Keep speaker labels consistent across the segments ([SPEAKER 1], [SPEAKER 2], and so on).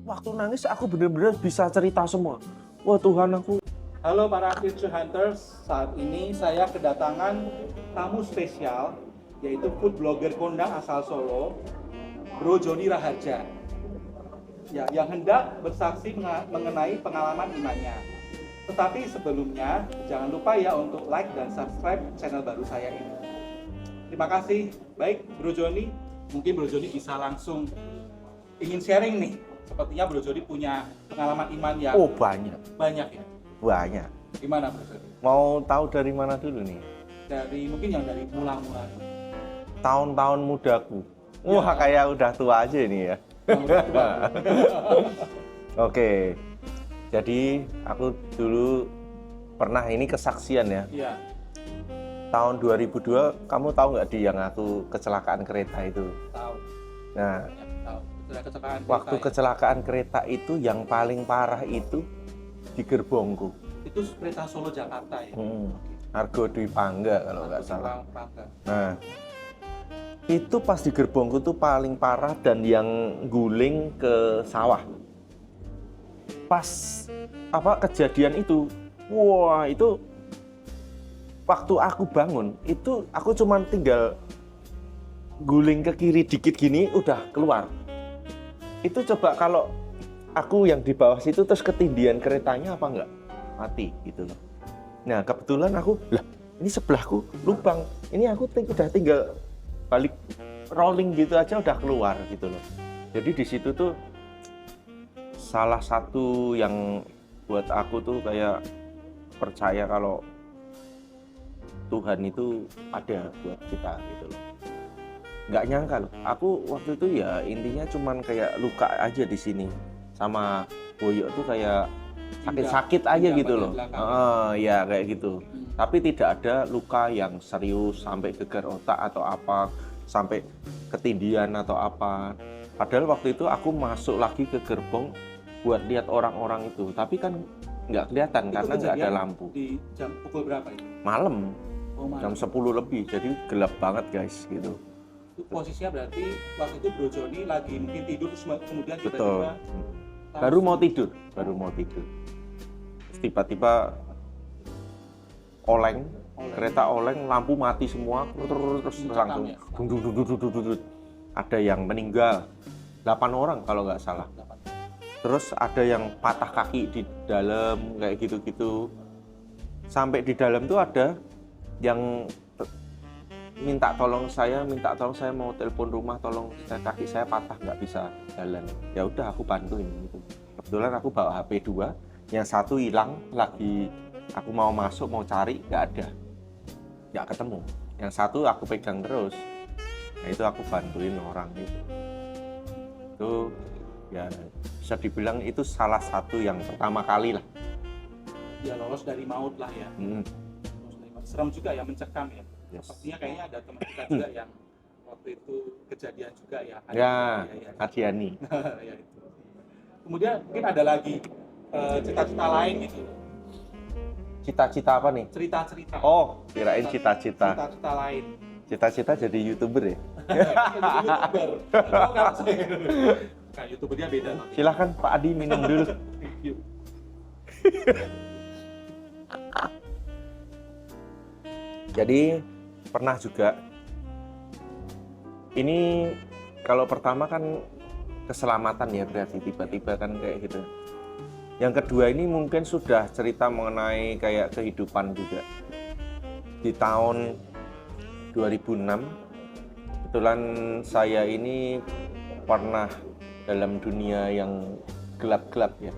[SPEAKER 1] waktu nangis aku bener-bener bisa cerita semua. Wah Tuhan, aku.
[SPEAKER 2] Halo para Future Hunters, saat ini saya kedatangan tamu spesial, yaitu food blogger kondang asal Solo, Bro Joni Raharja, ya, yang hendak bersaksi mengenai pengalaman imannya. Tetapi sebelumnya, jangan lupa ya untuk like dan subscribe channel baru saya ini. Terima kasih. Baik, Bro Joni, mungkin Bro Joni bisa langsung ingin sharing nih. Sepertinya Bro Joni punya pengalaman iman yang
[SPEAKER 1] Banyak
[SPEAKER 2] ya.
[SPEAKER 1] banyak.
[SPEAKER 2] Gimana Bro Joni?
[SPEAKER 1] Mau tahu dari mana dulu nih?
[SPEAKER 2] Dari mungkin yang dari mula-mula.
[SPEAKER 1] Tahun-tahun mudaku.
[SPEAKER 2] Ya.
[SPEAKER 1] Wah, kayak udah tua aja ini ya. Oke. Jadi aku dulu pernah ini kesaksian ya.
[SPEAKER 2] Iya.
[SPEAKER 1] Tahun 2002, kamu tahu nggak di yang aku kecelakaan kereta itu?
[SPEAKER 2] Tahu.
[SPEAKER 1] Nah,
[SPEAKER 2] Ya, tahu. Sudah kecelakaan
[SPEAKER 1] waktu
[SPEAKER 2] kereta,
[SPEAKER 1] kecelakaan kereta itu yang paling parah itu di gerbongku.
[SPEAKER 2] ya? Itu kereta Solo Jakarta ya.
[SPEAKER 1] Argo Dwi Pangga kalau nggak salah.
[SPEAKER 2] Pangga.
[SPEAKER 1] Nah, itu pas di gerbongku tuh paling parah dan yang guling ke sawah. Pas kejadian itu, wah itu waktu aku bangun itu aku cuman tinggal guling ke kiri dikit gini udah keluar. Itu coba kalau aku yang di bawah situ terus ketindihan keretanya apa enggak? Mati gitu loh. Nah kebetulan aku, ini sebelahku lubang. Ini aku udah tinggal balik rolling gitu aja udah keluar gitu loh. Jadi di situ tuh salah satu yang buat aku tuh kayak percaya kalau Tuhan itu ada buat kita gitu loh. Nggak nyangka loh, aku waktu itu ya intinya cuman kayak luka aja di sini. Sama boyok tuh kayak sakit-sakit aja gitu loh. Ya kayak gitu. Tapi tidak ada luka yang serius sampai gegar otak atau apa, sampai ketindihan atau apa. Padahal waktu itu aku masuk lagi ke gerbong buat lihat orang-orang itu. Tapi kan nggak kelihatan karena nggak ada lampu.
[SPEAKER 2] Di jam pukul berapa itu?
[SPEAKER 1] Malam.
[SPEAKER 2] Malam.
[SPEAKER 1] Jam 10 lebih, jadi gelap banget guys gitu.
[SPEAKER 2] Itu posisinya berarti waktu itu Bro Joni lagi mungkin tidur kemudian
[SPEAKER 1] Betul.
[SPEAKER 2] tiba-tiba
[SPEAKER 1] Baru mau tidur. Terus tiba-tiba oleng, kereta oleng, lampu mati semua, terus langsung
[SPEAKER 2] ya?
[SPEAKER 1] dung. Ada yang meninggal, 8 orang kalau nggak salah. Terus ada yang patah kaki di dalam kayak gitu-gitu. Sampai di dalam tuh ada yang minta tolong saya mau telepon rumah, tolong kaki saya patah nggak bisa jalan. Ya udah aku bantuin gitu. Kebetulan aku bawa HP 2, yang satu hilang, lagi aku mau masuk mau cari nggak ketemu. Yang satu aku pegang terus. Nah itu aku bantuin orang itu. Itu ya bisa dibilang itu salah satu yang pertama kali lah.
[SPEAKER 2] Ya lolos dari maut lah ya. Serem juga ya, mencekam ya.
[SPEAKER 1] Yes.
[SPEAKER 2] Sepertinya kayaknya ada teman kita juga yang waktu itu kejadian juga ya.
[SPEAKER 1] Adiani.
[SPEAKER 2] Ya, itu. Kemudian mungkin ada lagi cita-cita lain gitu.
[SPEAKER 1] Cita-cita apa nih?
[SPEAKER 2] Cerita-cerita.
[SPEAKER 1] Oh, kirain cita-cita.
[SPEAKER 2] Cita-cita lain.
[SPEAKER 1] Cita-cita jadi YouTuber ya?
[SPEAKER 2] YouTuber. Nah, YouTubernya beda.
[SPEAKER 1] Silahkan Pak Adi minum dulu.
[SPEAKER 2] Thank you.
[SPEAKER 1] Jadi pernah juga, ini kalau pertama kan keselamatan ya berarti tiba-tiba kan kayak gitu. Yang kedua ini mungkin sudah cerita mengenai kayak kehidupan juga. Di tahun 2006, kebetulan saya ini pernah dalam dunia yang gelap-gelap ya.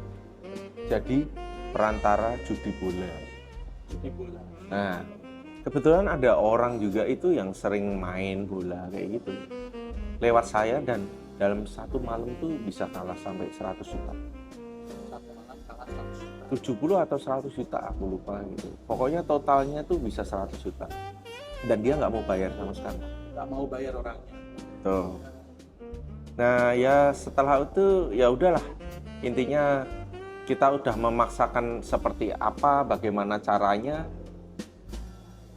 [SPEAKER 1] Jadi perantara judi bola. Nah, kebetulan ada orang juga itu yang sering main bola kayak gitu. Lewat saya dan dalam satu malam tuh bisa kalah sampai 100 juta. 70 atau 100 juta aku lupa gitu. Pokoknya totalnya tuh bisa 100 juta. Dan dia nggak mau bayar sama sekali.
[SPEAKER 2] Nggak mau bayar orangnya.
[SPEAKER 1] Tuh. Nah ya setelah itu ya udahlah. Intinya kita udah memaksakan seperti apa, bagaimana caranya.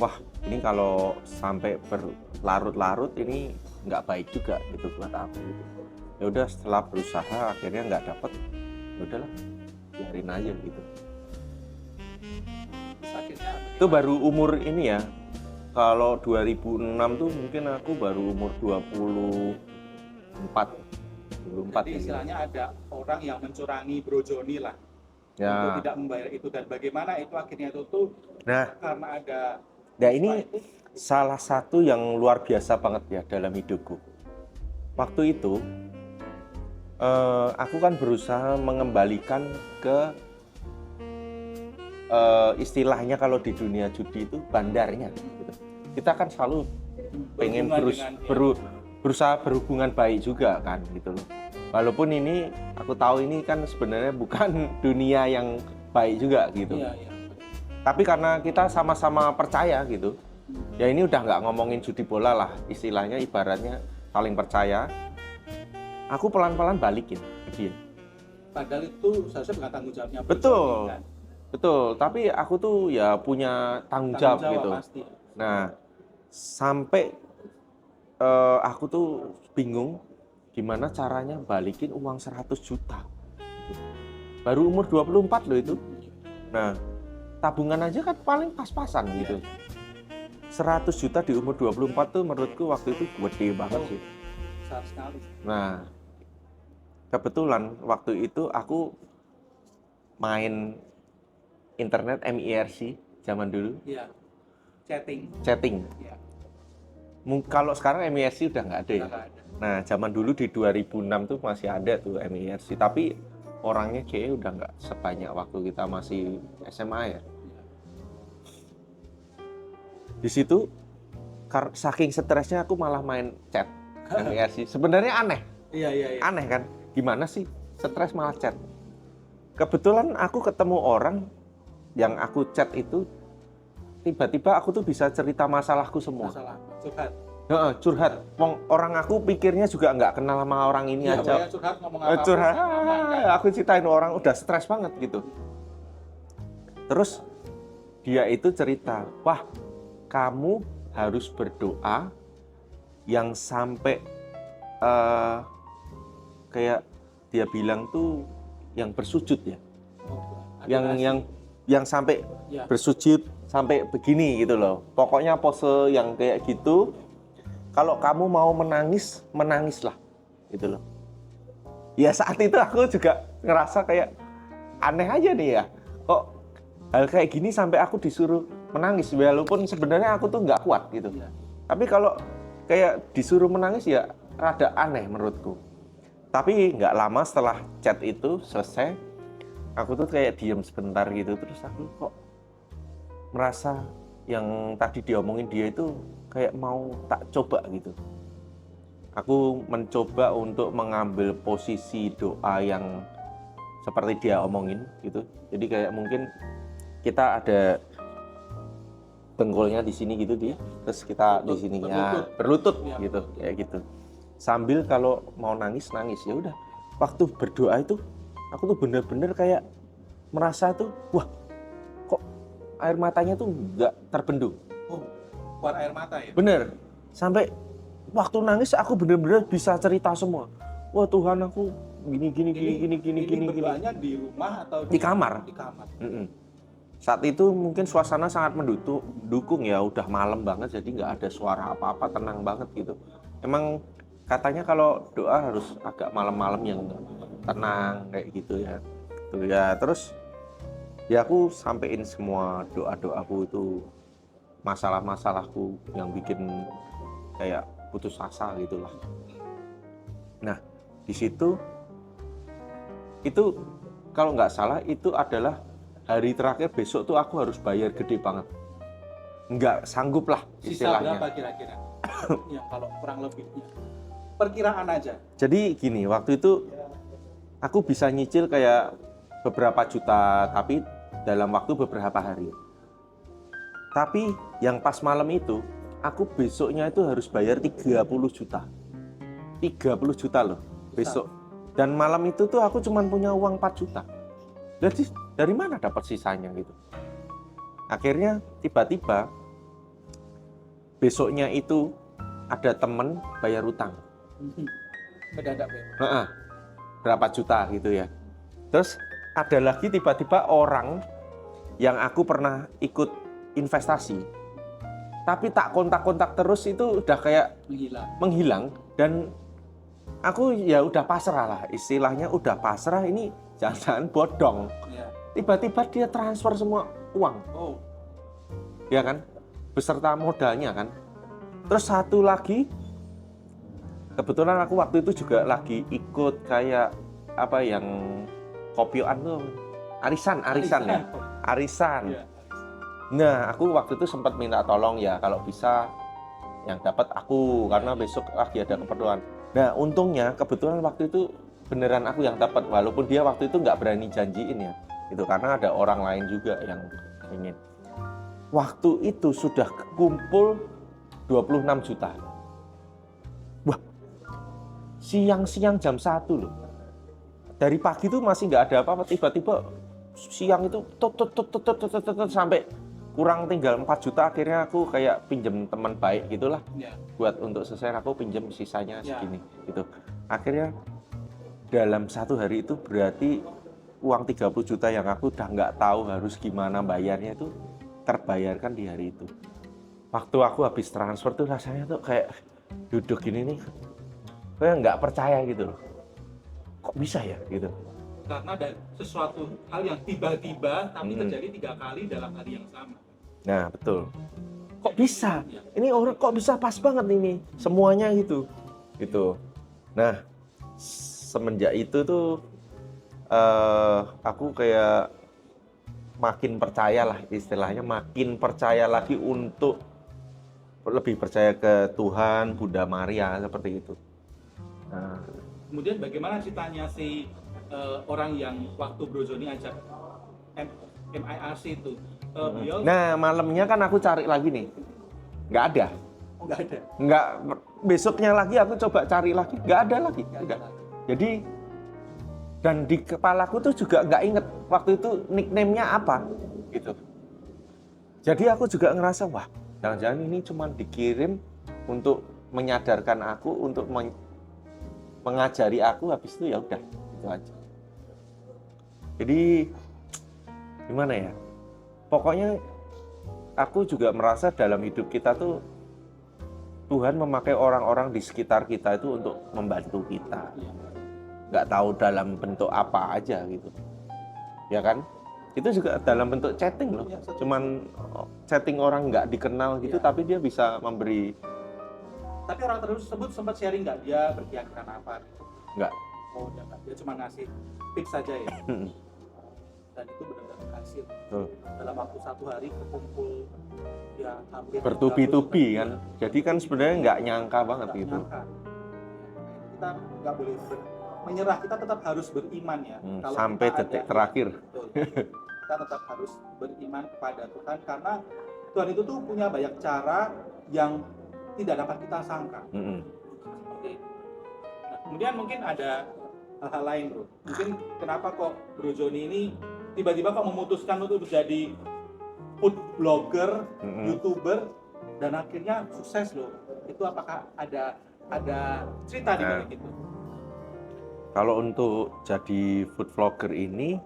[SPEAKER 1] Wah ini kalau sampai berlarut-larut ini nggak baik juga gitu buat aku gitu. Ya udah setelah berusaha akhirnya nggak dapet, ya udahlah biarin aja gitu.
[SPEAKER 2] Terus akhirnya
[SPEAKER 1] Itu baru umur ini ya, kalau 2006 tuh mungkin aku baru umur 24
[SPEAKER 2] jadi
[SPEAKER 1] gitu.
[SPEAKER 2] istilahnya ada orang yang mencurangi Bro Joni lah untuk
[SPEAKER 1] Ya,
[SPEAKER 2] tidak membayar itu, dan bagaimana itu akhirnya itu tuh
[SPEAKER 1] nah,
[SPEAKER 2] karena ada
[SPEAKER 1] ini salah satu yang luar biasa banget ya dalam hidupku. Waktu itu, aku kan berusaha mengembalikan ke istilahnya kalau di dunia judi itu bandarnya. Gitu. Kita kan selalu pengen berusaha berhubungan baik juga kan gitu loh. Walaupun ini aku tahu ini kan sebenarnya bukan dunia yang baik juga gitu.
[SPEAKER 2] Iya, iya.
[SPEAKER 1] Tapi karena kita sama-sama percaya gitu, ya ini udah nggak ngomongin judi bola lah, istilahnya ibaratnya saling percaya. Aku pelan-pelan balikin ke dia.
[SPEAKER 2] Padahal itu seharusnya bukan tanggung jawabnya Bro
[SPEAKER 1] Betul,
[SPEAKER 2] Joni, kan?
[SPEAKER 1] betul. Tapi aku tuh ya punya tanggung jawab gitu.
[SPEAKER 2] Pasti.
[SPEAKER 1] Nah, sampai aku tuh bingung gimana caranya balikin uang 100 juta. Baru umur 24 loh itu. Nah, tabungan aja kan paling pas-pasan gitu. 100 juta di umur 24 tuh menurutku waktu itu gede banget sih.
[SPEAKER 2] Besar sekali.
[SPEAKER 1] Nah, kebetulan waktu itu aku main internet MIRC zaman dulu,
[SPEAKER 2] Iya.
[SPEAKER 1] chatting.
[SPEAKER 2] Iya.
[SPEAKER 1] Kalau sekarang MIRC udah nggak ada ya.
[SPEAKER 2] Nggak ada.
[SPEAKER 1] Nah, zaman dulu di 2006 tuh masih ada tuh MIRC, tapi orangnya kayaknya udah nggak sebanyak waktu kita masih SMA ya. Di situ saking stresnya aku malah main chat MIRC. Sebenarnya aneh.
[SPEAKER 2] Iya.
[SPEAKER 1] Aneh kan? Gimana sih stres malah chat? Kebetulan aku ketemu orang yang aku chat itu, tiba-tiba aku tuh bisa cerita masalahku semua.
[SPEAKER 2] Masalah curhat.
[SPEAKER 1] Curhat. Orang aku pikirnya juga nggak kenal sama orang ini
[SPEAKER 2] Iya,
[SPEAKER 1] aja.
[SPEAKER 2] curhat ngomong apa?
[SPEAKER 1] Curhat. Aku ceritain orang udah stres banget gitu. Terus dia itu cerita, wah kamu harus berdoa yang sampai kayak dia bilang tuh yang bersujud ya. Yang sampai
[SPEAKER 2] ya.
[SPEAKER 1] Bersujud sampai begini gitu loh. Pokoknya pose yang kayak gitu. Kalau kamu mau menangis, menangislah gitu loh. Ya saat itu aku juga ngerasa kayak aneh aja nih ya. Kok hal kayak gini sampai aku disuruh menangis, walaupun sebenarnya aku tuh nggak kuat gitu.
[SPEAKER 2] Ya.
[SPEAKER 1] Tapi kalau kayak disuruh menangis ya rada aneh menurutku. Tapi nggak lama setelah chat itu selesai, aku tuh kayak diem sebentar gitu, terus aku kok merasa yang tadi diomongin dia itu kayak mau tak coba gitu. Aku mencoba untuk mengambil posisi doa yang seperti dia omongin gitu. Jadi kayak mungkin kita ada dengkulnya di sini gitu dia, terus kita di sininya berlutut
[SPEAKER 2] ya,
[SPEAKER 1] gitu, kayak gitu. Sambil kalau mau nangis ya udah. Waktu berdoa itu aku tuh bener-bener kayak merasa tuh, wah kok air matanya tuh nggak terbendung.
[SPEAKER 2] Oh, keluar air mata ya?
[SPEAKER 1] Bener, sampai waktu nangis aku bener-bener bisa cerita semua. Wah Tuhan aku gini.
[SPEAKER 2] Ini berdoanya di rumah atau
[SPEAKER 1] di kamar?
[SPEAKER 2] Di kamar.
[SPEAKER 1] Saat itu mungkin suasana sangat mendukung ya, udah malam banget jadi nggak ada suara apa-apa, tenang banget gitu. Emang katanya kalau doa harus agak malam-malam yang tenang kayak gitu ya. Tuh ya, terus ya aku sampein semua doa-doaku itu, masalah-masalahku yang bikin kayak putus asa gitulah. Nah, di situ itu kalau nggak salah itu adalah hari terakhir, besok tuh aku harus bayar gede banget. Nggak sanggup lah istilahnya.
[SPEAKER 2] Sisa berapa kira-kira? Yang kalau kurang lebihnya. Perkiraan aja.
[SPEAKER 1] Jadi gini, waktu itu aku bisa nyicil kayak beberapa juta, tapi dalam waktu beberapa hari. Tapi yang pas malam itu, aku besoknya itu harus bayar 30 juta. 30 juta loh besok. Dan malam itu tuh aku cuma punya uang 4 juta. Jadi dari mana dapat sisanya gitu. Akhirnya tiba-tiba besoknya itu ada temen bayar utang.
[SPEAKER 2] Mendadak ya.
[SPEAKER 1] Heeh, berapa juta gitu ya. Terus ada lagi tiba-tiba orang yang aku pernah ikut investasi, tapi tak kontak-kontak terus itu udah kayak menghilang dan aku ya udah pasrah lah, istilahnya udah pasrah, ini jangan-jangan bodong.
[SPEAKER 2] Ya.
[SPEAKER 1] Tiba-tiba dia transfer semua uang,
[SPEAKER 2] Oh,
[SPEAKER 1] ya kan, beserta modalnya kan. Terus satu lagi, kebetulan aku waktu itu juga lagi ikut kayak apa yang kopioan tuh, arisan ya, arisan.
[SPEAKER 2] Iya.
[SPEAKER 1] Nah, aku waktu itu sempat minta tolong ya kalau bisa yang dapat aku karena besok lagi ada keperluan. Nah, untungnya kebetulan waktu itu beneran aku yang dapat, walaupun dia waktu itu nggak berani janjiin ya. Itu karena ada orang lain juga yang ingin. Waktu itu sudah kumpul 26 juta. Wah, siang-siang jam 1 loh. Dari pagi itu masih nggak ada apa-apa, tiba-tiba siang itu sampai kurang tinggal 4 juta. Akhirnya aku kayak pinjem teman baik gitulah,
[SPEAKER 2] Ya.
[SPEAKER 1] buat untuk selesai aku pinjem sisanya
[SPEAKER 2] Ya.
[SPEAKER 1] segini gitu. Akhirnya dalam satu hari itu berarti uang 30 juta yang aku udah nggak tahu harus gimana bayarnya itu terbayarkan di hari itu. Waktu aku habis transfer tuh rasanya tuh kayak duduk gini nih, kayak nggak percaya gitu loh. Kok bisa ya gitu.
[SPEAKER 2] Karena ada sesuatu hal yang tiba-tiba tapi
[SPEAKER 1] Hmm.
[SPEAKER 2] terjadi 3 kali dalam hari yang sama.
[SPEAKER 1] Nah, betul. Kok bisa? Ini orang kok bisa pas banget ini semuanya gitu. Gitu. Nah, semenjak itu tuh aku kayak makin percaya lah, istilahnya makin percaya lagi untuk lebih percaya ke Tuhan, Bunda Maria seperti itu. Nah,
[SPEAKER 2] Kemudian bagaimana ceritanya si orang yang waktu Bro Joni ajak MIRC itu? Beliau
[SPEAKER 1] nah, malamnya kan aku cari lagi nih, nggak ada.
[SPEAKER 2] oh, nggak ada.
[SPEAKER 1] Nggak, besoknya lagi aku coba cari lagi, nggak ada lagi. Udah. Jadi dan di kepalaku tuh juga nggak inget waktu itu nickname-nya apa gitu. Jadi aku juga ngerasa wah, jangan-jangan ini cuma dikirim untuk menyadarkan aku, untuk mengajari aku, habis itu ya udah itu aja. Jadi gimana ya? Pokoknya aku juga merasa dalam hidup kita tuh Tuhan memakai orang-orang di sekitar kita itu untuk membantu kita. Nggak tahu dalam bentuk apa aja gitu. Ya kan? Itu juga dalam bentuk chatting loh. Cuman chatting orang nggak dikenal gitu, tapi dia bisa memberi.
[SPEAKER 2] Tapi orang tersebut sempat sharing nggak dia berkeyakinan apa?
[SPEAKER 1] Nggak.
[SPEAKER 2] Oh, enggak. Dia cuma ngasih tips saja ya. Dan itu benar-benar berhasil. Dalam waktu 1 hari kekumpul ya hampir
[SPEAKER 1] Bertubi-tubi
[SPEAKER 2] 30
[SPEAKER 1] kan. Jadi kan sebenarnya nggak nyangka banget
[SPEAKER 2] nggak
[SPEAKER 1] gitu.
[SPEAKER 2] nyangka. Kita nggak boleh menyerah, kita tetap harus beriman ya. Kalau
[SPEAKER 1] Sampai
[SPEAKER 2] kita
[SPEAKER 1] detik
[SPEAKER 2] ada-
[SPEAKER 1] terakhir.
[SPEAKER 2] Betul. Kita tetap harus beriman kepada Tuhan karena Tuhan itu tuh punya banyak cara yang tidak dapat kita sangka. Seperti itu. Nah, kemudian mungkin ada hal-hal lain bro. Mungkin kenapa kok Bro Joni ini tiba-tiba kok memutuskan untuk menjadi food blogger, YouTuber, dan akhirnya sukses loh. Itu apakah ada cerita di balik itu?
[SPEAKER 1] Kalau untuk jadi food vlogger ini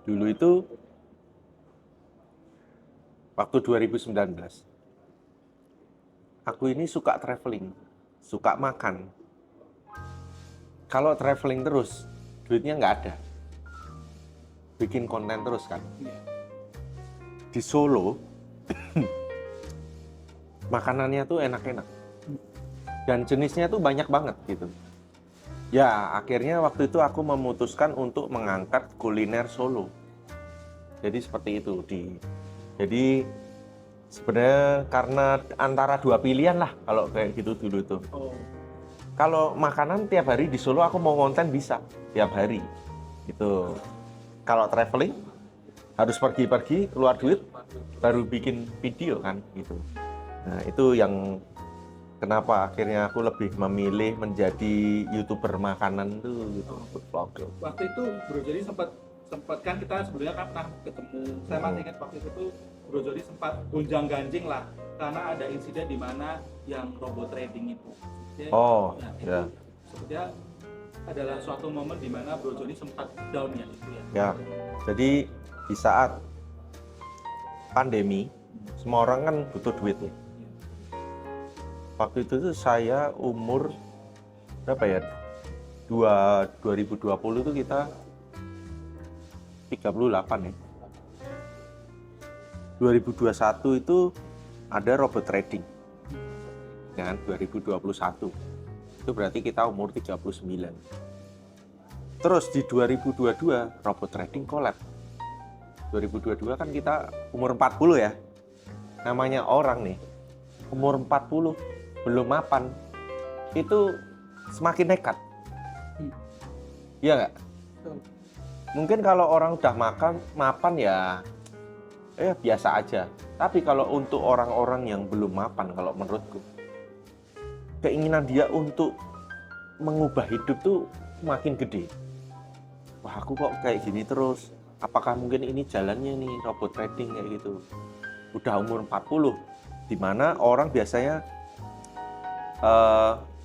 [SPEAKER 1] dulu itu waktu 2019 aku ini suka traveling, suka makan. Kalau traveling terus duitnya nggak ada, bikin konten terus kan. Di Solo makanannya tuh enak-enak dan jenisnya tuh banyak banget gitu. Ya, akhirnya waktu itu aku memutuskan untuk mengangkat kuliner Solo. Jadi seperti itu. Jadi sebenarnya karena antara dua pilihan lah kalau kayak gitu dulu tuh. Kalau makanan tiap hari di Solo aku mau konten bisa tiap hari. Gitu. Kalau traveling harus pergi-pergi keluar duit baru bikin video kan gitu. Nah, itu yang kenapa akhirnya aku lebih memilih menjadi YouTuber makanan tuh gitu, food vlogger.
[SPEAKER 2] Waktu itu Bro Joni sempat kan kita sebelumnya kan pernah ketemu. Saya masih ingat waktu itu tuh Bro Joni sempat gonjang-ganjing lah karena ada insiden di mana yang robot trading itu.
[SPEAKER 1] Oh,
[SPEAKER 2] nah,
[SPEAKER 1] ya.
[SPEAKER 2] Sepertinya adalah suatu momen di mana Bro Joni sempat down ya itu ya.
[SPEAKER 1] Ya, jadi di saat pandemi, semua orang kan butuh duit nih. Waktu itu tuh saya umur berapa ya? 2020 itu kita 38 ya. 2021 itu ada robot trading. Ya kan, 2021. Itu berarti kita umur 39. Terus di 2022 robot trading collab. 2022 kan kita umur 40 ya. Namanya orang nih, umur 40 belum mapan, itu semakin nekat. Iya nggak? Mungkin kalau orang udah mapan ya biasa aja. Tapi kalau untuk orang-orang yang belum mapan, kalau menurutku, keinginan dia untuk mengubah hidup tuh makin gede. Wah, aku kok kayak gini terus. Apakah mungkin ini jalannya nih, robot trading kayak gitu. Udah umur 40, dimana orang biasanya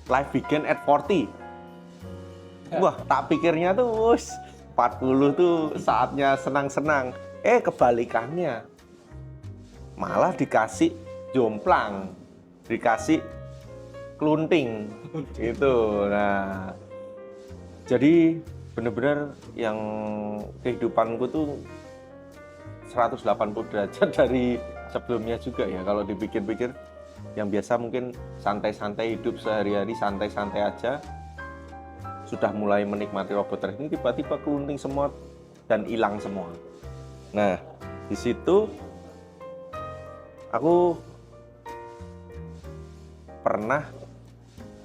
[SPEAKER 1] life begin at 40. Wah, tak pikirnya tuh 40 tuh saatnya senang-senang. Kebalikannya. Malah dikasih jomplang, dikasih kelunting gitu. Nah, jadi bener-bener yang kehidupanku tuh 180 derajat dari sebelumnya juga ya. Kalau dipikir-pikir, yang biasa mungkin santai-santai hidup sehari-hari, santai-santai aja, sudah mulai menikmati robot trading, tiba-tiba kelunting semua dan hilang semua. Nah, di situ aku pernah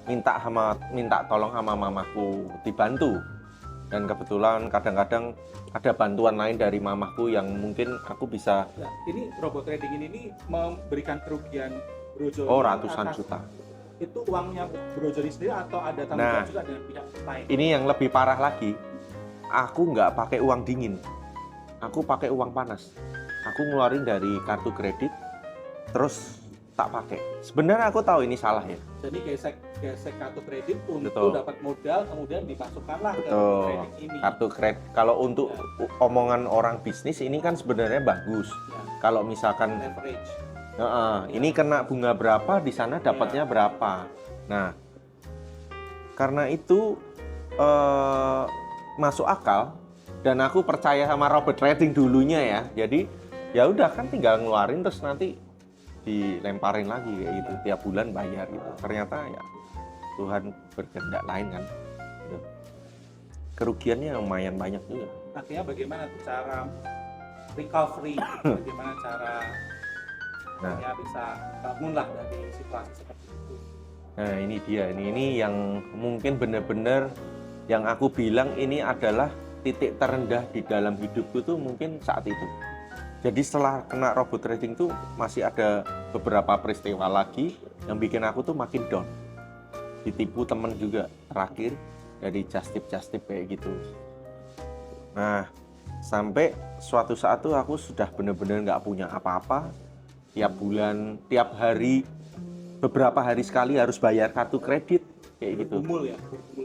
[SPEAKER 1] minta tolong sama mamaku dibantu. Dan kebetulan kadang-kadang ada bantuan lain dari mamaku yang mungkin aku bisa.
[SPEAKER 2] Nah, ini robot trading ini memberikan kerugian Bro Joni
[SPEAKER 1] Ratusan juta.
[SPEAKER 2] Itu uangnya Bro Joni sendiri atau ada tanggung jawab juga dengan pihak lain?
[SPEAKER 1] Ini yang lebih parah lagi. Aku nggak pakai uang dingin. Aku pakai uang panas. Aku ngeluarin dari kartu kredit, terus tak pakai. Sebenarnya aku tahu ini salah ya.
[SPEAKER 2] Jadi gesek kartu kredit untuk
[SPEAKER 1] Betul.
[SPEAKER 2] dapat modal, kemudian dimasukkanlah ke
[SPEAKER 1] Betul.
[SPEAKER 2] kredit ini.
[SPEAKER 1] Kartu kredit. Kalau untuk omongan orang bisnis ini kan sebenarnya bagus.
[SPEAKER 2] Ya.
[SPEAKER 1] Kalau misalkan
[SPEAKER 2] Leverage.
[SPEAKER 1] ini kena bunga berapa, di sana dapatnya berapa. Nah, karena itu masuk akal dan aku percaya sama robot trading dulunya ya. Jadi ya udah kan tinggal ngeluarin terus nanti dilemparin lagi kayak gitu, tiap bulan bayar gitu. Ternyata ya Tuhan berkehendak lain kan. Gitu. Kerugiannya lumayan banyak juga.
[SPEAKER 2] Artinya bagaimana cara recovery, bagaimana cara ya bisa bangunlah dari situasi seperti itu.
[SPEAKER 1] Nah ini dia, ini yang mungkin benar-benar yang aku bilang ini adalah titik terendah di dalam hidupku tuh mungkin saat itu. Jadi setelah kena robot trading tuh masih ada beberapa peristiwa lagi yang bikin aku tuh makin down. Ditipu temen juga terakhir dari just tip kayak gitu. Nah sampai suatu saat tuh aku sudah benar-benar nggak punya apa-apa. Tiap bulan, tiap hari, beberapa hari sekali harus bayar kartu kredit kayak gitu.
[SPEAKER 2] Bergumul ya.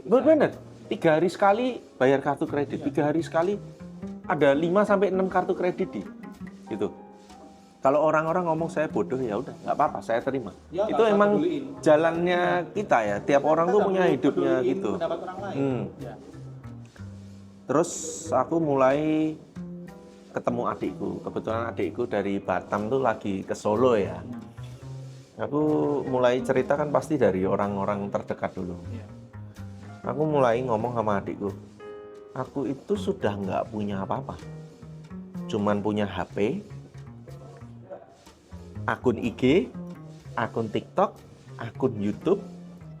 [SPEAKER 1] Bener, 3 hari sekali bayar kartu kredit, 3 hari sekali ada 5-6 kartu kredit gitu. Kalau orang-orang ngomong saya bodoh ya udah nggak apa-apa, saya terima.
[SPEAKER 2] Ya,
[SPEAKER 1] itu emang jalannya kita ya. Tiap orang tuh punya hidupnya gitu.
[SPEAKER 2] Ya.
[SPEAKER 1] Terus aku mulai ketemu adikku. Kebetulan adikku dari Batam tuh lagi ke Solo ya. Aku mulai cerita kan pasti dari orang-orang terdekat dulu. Aku mulai ngomong sama adikku. Aku itu sudah nggak punya apa-apa. Cuman punya HP, akun IG, akun TikTok, akun YouTube,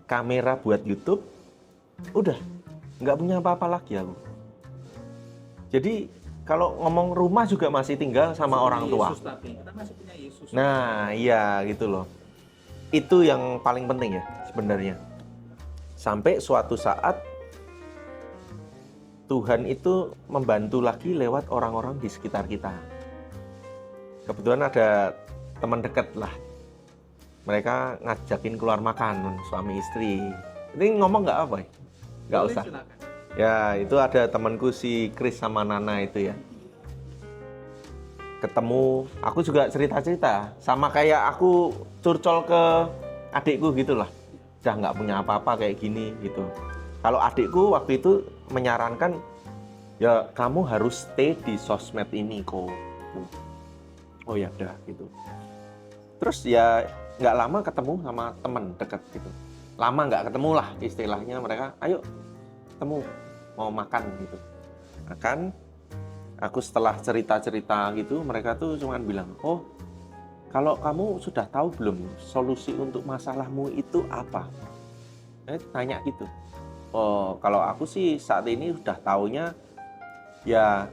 [SPEAKER 1] kamera buat YouTube, udah nggak punya apa-apa lagi aku. Jadi kalau ngomong rumah juga masih tinggal sama orang tua.
[SPEAKER 2] Yesus, tapi kita masih punya Yesus.
[SPEAKER 1] Nah iya gitu loh. Itu yang paling penting ya sebenarnya. Sampai suatu saat Tuhan itu membantu lagi lewat orang-orang di sekitar kita. Kebetulan ada teman dekat lah. Mereka ngajakin keluar makan suami istri. Ini ngomong nggak apa ya? Nggak usah.
[SPEAKER 2] Silakan.
[SPEAKER 1] Ya, itu ada temanku si Chris sama Nana itu ya. Ketemu, aku juga cerita-cerita. Sama kayak aku curcol ke adikku gitu lah. Udah nggak punya apa-apa kayak gini gitu. Kalau adikku waktu itu menyarankan, ya kamu harus stay di sosmed ini kok. Oh ya udah gitu. Terus ya nggak lama ketemu sama temen deket gitu. Lama nggak ketemu lah istilahnya, mereka ayo ketemu mau makan gitu. Makan, aku setelah cerita-cerita gitu mereka tuh cuman bilang, oh kalau kamu sudah tahu belum solusi untuk masalahmu itu apa? Tanya gitu. Oh kalau aku sih saat ini udah taunya ya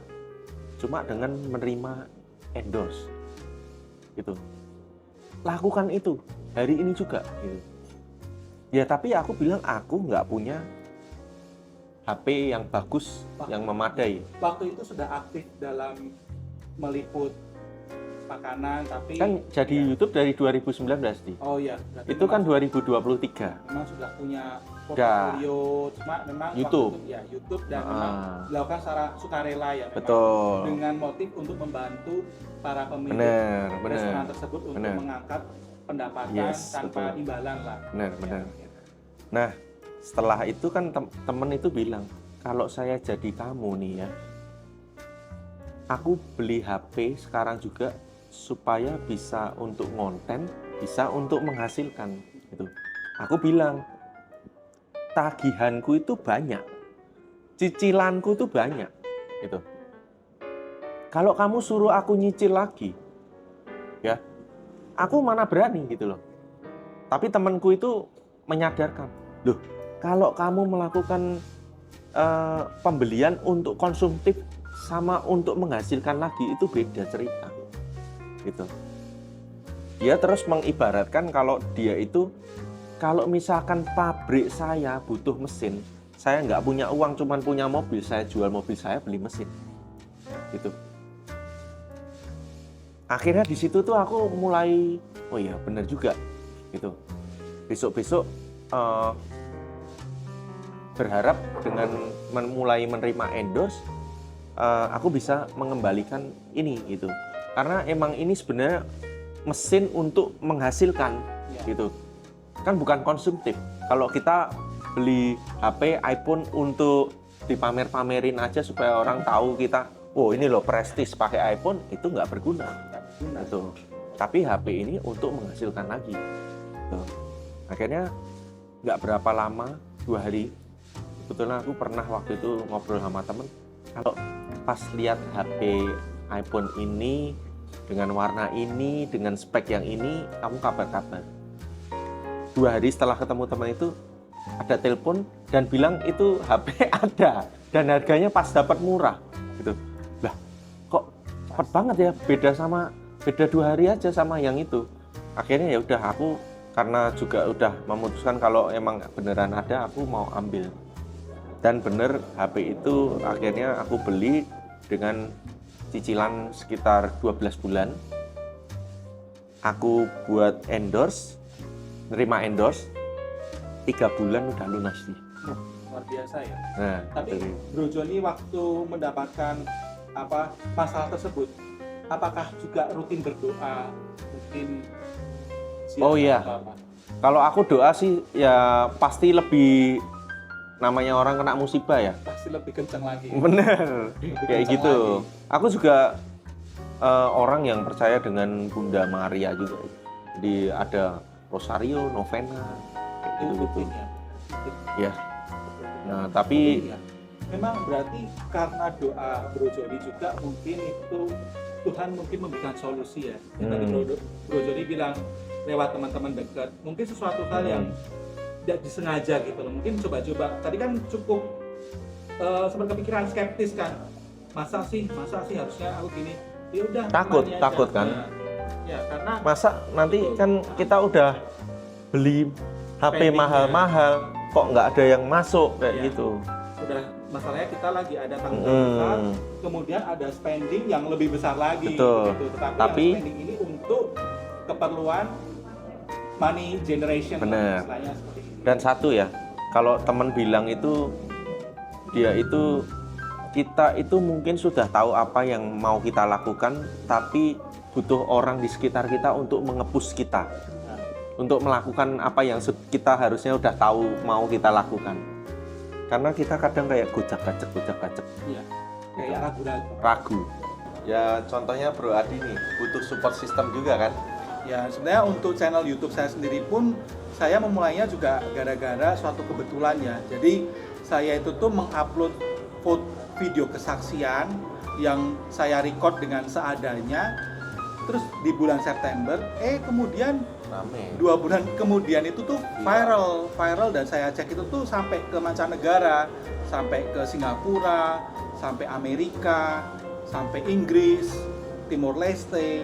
[SPEAKER 1] cuma dengan menerima endorse gitu. Lakukan itu hari ini juga gitu. Ya tapi aku bilang aku nggak punya HP yang bagus, yang memadai.
[SPEAKER 2] Waktu itu sudah aktif dalam meliput makanan, tapi
[SPEAKER 1] Kan jadi
[SPEAKER 2] ya.
[SPEAKER 1] YouTube dari 2019 di.
[SPEAKER 2] Oh iya,
[SPEAKER 1] Itu kan 2023.
[SPEAKER 2] memang sudah punya portfolio, cuma memang
[SPEAKER 1] YouTube.
[SPEAKER 2] waktu itu, ya YouTube dan memang dilakukan secara sukarela ya, memang
[SPEAKER 1] Betul.
[SPEAKER 2] dengan motif untuk membantu para pemilik
[SPEAKER 1] Bener,
[SPEAKER 2] restoran
[SPEAKER 1] bener.
[SPEAKER 2] tersebut untuk
[SPEAKER 1] Bener.
[SPEAKER 2] mengangkat pendapatan
[SPEAKER 1] Yes,
[SPEAKER 2] tanpa
[SPEAKER 1] betul.
[SPEAKER 2] imbalan lah.
[SPEAKER 1] Bener,
[SPEAKER 2] Ya,
[SPEAKER 1] bener.
[SPEAKER 2] ya.
[SPEAKER 1] Nah, setelah itu kan temen itu bilang, kalau saya jadi kamu nih ya, aku beli HP sekarang juga supaya bisa untuk konten, bisa untuk menghasilkan gitu. Aku bilang, tagihanku itu banyak, cicilanku itu banyak gitu. Kalau kamu suruh aku nyicil lagi, ya, aku mana berani gitu loh. Tapi temanku itu menyadarkan, loh, kalau kamu melakukan pembelian untuk konsumtif sama untuk menghasilkan lagi itu beda cerita, gitu. Dia terus mengibaratkan kalau dia itu, kalau misalkan pabrik saya butuh mesin, saya nggak punya uang, cuman punya mobil, saya jual mobil saya beli mesin, gitu. Akhirnya di situ tuh aku mulai, oh iya benar juga, gitu. Besok-besok berharap dengan mulai menerima endorse, aku bisa mengembalikan ini gitu. Karena emang ini sebenarnya mesin untuk menghasilkan, gitu. Kan bukan konsumtif. Kalau kita beli HP, iPhone untuk dipamer-pamerin aja supaya orang tahu kita, oh ini loh prestis pakai iPhone, itu nggak berguna. Gitu. Tapi HP ini untuk menghasilkan lagi. Gitu. Akhirnya nggak berapa lama, 2 hari, kebetulan aku pernah waktu itu ngobrol sama temen, kalau pas lihat HP iPhone ini dengan warna ini, dengan spek yang ini, kamu kabar-kabar. 2 hari setelah ketemu teman itu ada telepon dan bilang itu HP ada dan harganya pas dapat murah gitu. Lah kok cepet banget ya, beda 2 hari aja sama yang itu. Akhirnya ya udah, aku karena juga udah memutuskan kalau emang beneran ada, aku mau ambil. Dan bener HP itu akhirnya aku beli dengan cicilan sekitar 12 bulan. Aku buat endorse, nerima endorse, 3 bulan udah lunas sih.
[SPEAKER 2] Luar biasa ya.
[SPEAKER 1] Nah,
[SPEAKER 2] Tapi Bro Joni waktu mendapatkan masalah tersebut, apakah juga rutin berdoa, rutin
[SPEAKER 1] oh iya, kalau aku doa sih ya pasti lebih, namanya orang kena musibah ya,
[SPEAKER 2] pasti lebih kencang lagi.
[SPEAKER 1] bener, kayak gitu. Aku juga orang yang percaya dengan Bunda Maria juga. Jadi ada rosario, novena, kayak gitu-gitu. Ya. Nah, tapi
[SPEAKER 2] memang berarti karena doa Bro Joni juga mungkin itu Tuhan mungkin memberikan solusi ya. Tadi Bro Joni bilang lewat teman-teman dekat, mungkin sesuatu hal yang tidak disengaja gitu loh. Mungkin coba-coba. Tadi kan cukup sempat kepikiran skeptis kan. Masa sih harusnya aku gini. Ya udah.
[SPEAKER 1] Takut kan?
[SPEAKER 2] Ya, karena
[SPEAKER 1] masa nanti kan kita udah beli HP mahal-mahal, kok nggak ada yang masuk kayak gitu.
[SPEAKER 2] Udah, masalahnya kita lagi ada tanggung jawab besar, kemudian ada spending yang lebih besar lagi.
[SPEAKER 1] Betul.
[SPEAKER 2] Gitu.
[SPEAKER 1] Tapi
[SPEAKER 2] yang spending ini untuk keperluan money generation.
[SPEAKER 1] Bener.
[SPEAKER 2] Istilahnya seperti itu.
[SPEAKER 1] Dan satu ya, kalau teman bilang itu Dia itu, kita itu mungkin sudah tahu apa yang mau kita lakukan, tapi butuh orang di sekitar kita untuk mengepus kita, untuk melakukan apa yang kita harusnya udah tahu mau kita lakukan. Karena kita kadang kayak gojak-gajek.
[SPEAKER 2] Iya. Kayak ragu-ragu.
[SPEAKER 1] Ragu. Ya contohnya Bro Adi nih, butuh support system juga kan?
[SPEAKER 2] Ya sebenarnya untuk channel YouTube saya sendiri pun saya memulainya juga gara-gara suatu kebetulan ya. Jadi saya itu tuh mengupload video kesaksian yang saya record dengan seadanya. Terus di bulan September, kemudian
[SPEAKER 1] Rame.
[SPEAKER 2] 2 bulan kemudian itu tuh viral dan saya cek itu tuh sampai ke mancanegara, sampai ke Singapura, sampai Amerika, sampai Inggris, Timor Leste.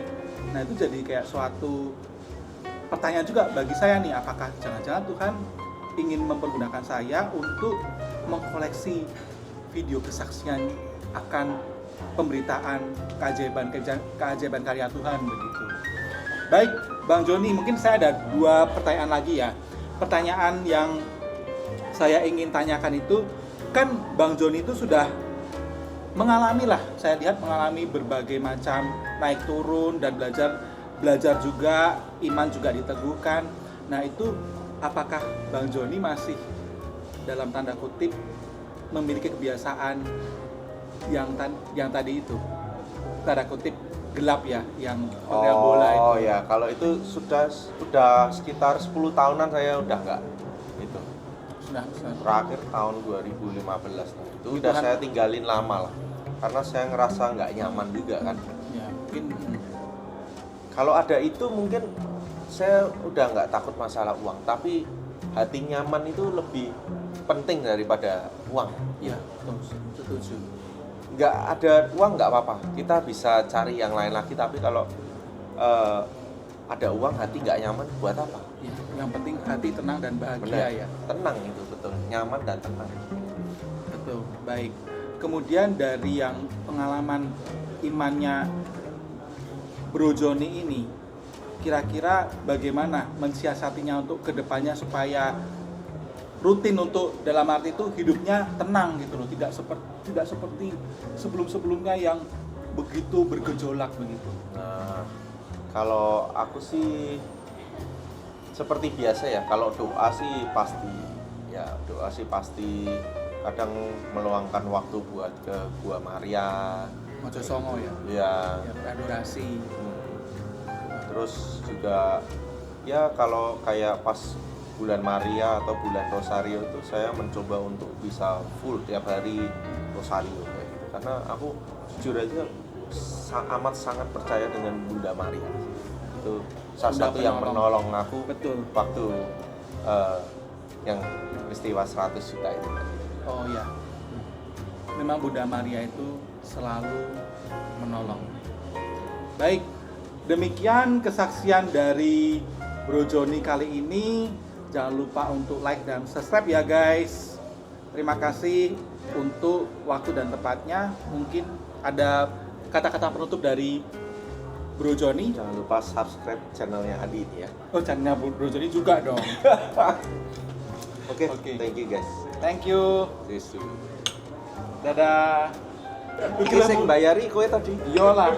[SPEAKER 2] Nah itu jadi kayak suatu pertanyaan juga bagi saya nih, apakah jangan-jangan Tuhan ingin mempergunakan saya untuk mengkoleksi video kesaksian akan pemberitaan keajaiban karya Tuhan begitu. Baik, Bang Joni, mungkin saya ada 2 pertanyaan lagi ya. Pertanyaan yang saya ingin tanyakan itu, kan Bang Joni itu sudah mengalami lah, saya lihat mengalami berbagai macam naik turun dan belajar juga, iman juga diteguhkan. Nah itu apakah Bang Joni masih dalam tanda kutip memiliki kebiasaan yang tadi itu, tanda kutip gelap ya, yang hotel bola itu?
[SPEAKER 1] Oh ya, kalau itu sudah sekitar 10 tahunan saya udah enggak itu.
[SPEAKER 2] Sudah.
[SPEAKER 1] Terakhir tahun 2015 itu udah saya tinggalin lama lah. Karena saya ngerasa nggak nyaman juga kan.
[SPEAKER 2] Ya, mungkin
[SPEAKER 1] Kalau ada itu mungkin saya udah nggak takut masalah uang, tapi hati nyaman itu lebih penting daripada uang.
[SPEAKER 2] ya, setuju.
[SPEAKER 1] Nggak ada uang nggak apa-apa, kita bisa cari yang lain lagi, tapi kalau ada uang hati nggak nyaman buat apa?
[SPEAKER 2] Ya, yang penting hati tenang dan bahagia.
[SPEAKER 1] Benar,
[SPEAKER 2] Ya.
[SPEAKER 1] tenang itu betul, nyaman dan tenang.
[SPEAKER 2] Betul, baik. Kemudian dari yang pengalaman imannya Bro Joni ini, kira-kira bagaimana mensiasatinya untuk kedepannya supaya rutin untuk dalam arti itu hidupnya tenang gitu loh, tidak seperti sebelum-sebelumnya yang begitu bergejolak begitu.
[SPEAKER 1] Nah, kalau aku sih seperti biasa ya, kalau doa sih pasti kadang meluangkan waktu buat ke Gua Maria,
[SPEAKER 2] Mojo Songo ya.
[SPEAKER 1] ya,
[SPEAKER 2] Ya, adorasi.
[SPEAKER 1] terus juga ya kalau kayak pas bulan Maria atau bulan Rosario itu saya mencoba untuk bisa full tiap hari Rosario kayak gitu, karena aku jujur aja amat sangat percaya dengan Bunda Maria. Itu salah satu yang menolong aku.
[SPEAKER 2] Betul.
[SPEAKER 1] Waktu yang peristiwa 100 juta itu.
[SPEAKER 2] Oh ya, memang Bunda Maria itu selalu menolong. Baik, demikian kesaksian dari Bro Joni kali ini. Jangan lupa untuk like dan subscribe ya guys. Terima kasih untuk waktu dan tempatnya. Mungkin ada kata-kata penutup dari Bro Joni.
[SPEAKER 1] Jangan lupa subscribe channelnya Adi ini ya.
[SPEAKER 2] Oh, channelnya Bro Joni juga dong.
[SPEAKER 1] Oke,
[SPEAKER 2] Oke.
[SPEAKER 1] thank you guys.
[SPEAKER 2] Thank you.
[SPEAKER 1] See you soon.
[SPEAKER 2] Dadah.
[SPEAKER 1] Iki sing bayari kowe tadi.
[SPEAKER 2] Yolah.